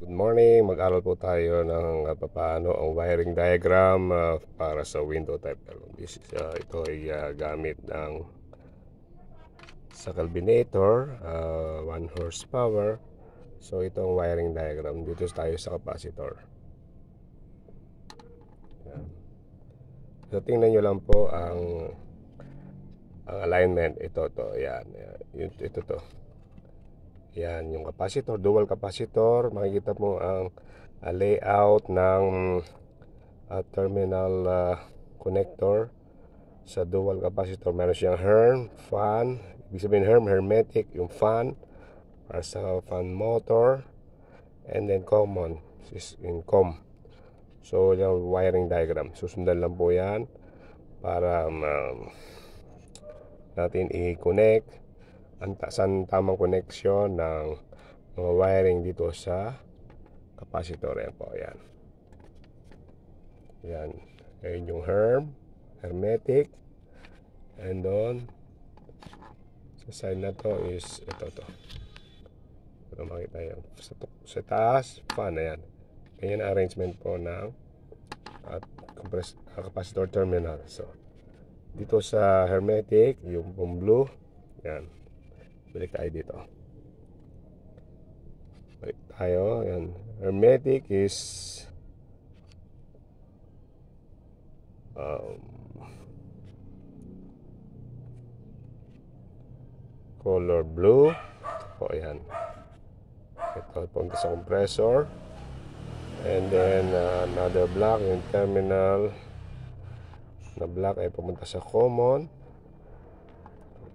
Good morning, mag-aral po tayo ng paano ang wiring diagram para sa window type L. Ito ay gamit ng sa culbinator, 1 horsepower. So ito ang wiring diagram. Dito tayo sa capacitor. Yan. So tingnan nyo lang po ang alignment. Ito yan. Ito to. Yan, yung capacitor, dual capacitor. Makikita mo ang layout ng terminal connector sa dual capacitor. Meron siyang herm, fan. Ibig sabihin hermetic, yung fan para sa fan motor. And then common is in com. So yung wiring diagram, susundan lang po yan para natin i-connect ang tamang connection ng mga wiring dito sa capacitor. Yan po, yan. Yan. Yan yung hermetic. And then sa side na to is ito to. Ito makita yan. Sa taas, fan na yan. Ganyan ang arrangement po ng capacitor terminal. So, dito sa hermetic, yung blue, yan. Balik tayo dito. Balik tayo. Yan. Hermetic is color blue. O yan. Ito punta sa compressor. And then another black, yung terminal na black ay pumunta sa common.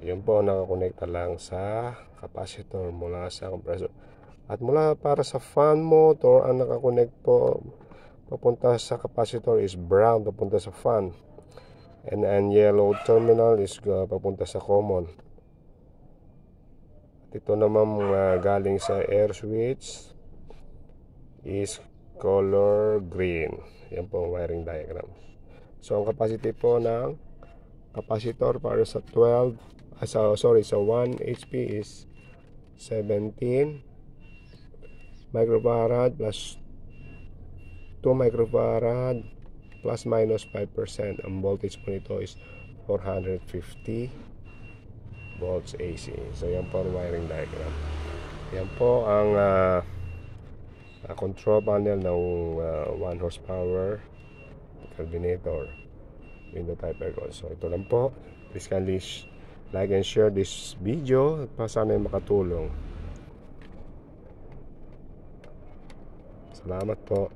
Yun po, nakakonekta lang sa capacitor mula sa compressor. At mula para sa fan motor, ang nakakonect po papunta sa capacitor is brown, papunta sa fan. And yellow terminal is papunta sa common. At ito naman galing sa air switch is color green. Yan po ang wiring diagram. So ang capacity po ng capacitor para sa 1 HP is 17 microfarad plus 2 microfarad plus minus 5%. Ang voltage po nito is 450 volts AC. So yan po ang wiring diagram. Yan po ang control panel ng 1 horsepower culbinator window type aircon. So ito lang po. Please kindly like and share this video para sana makatulong. Salamat po.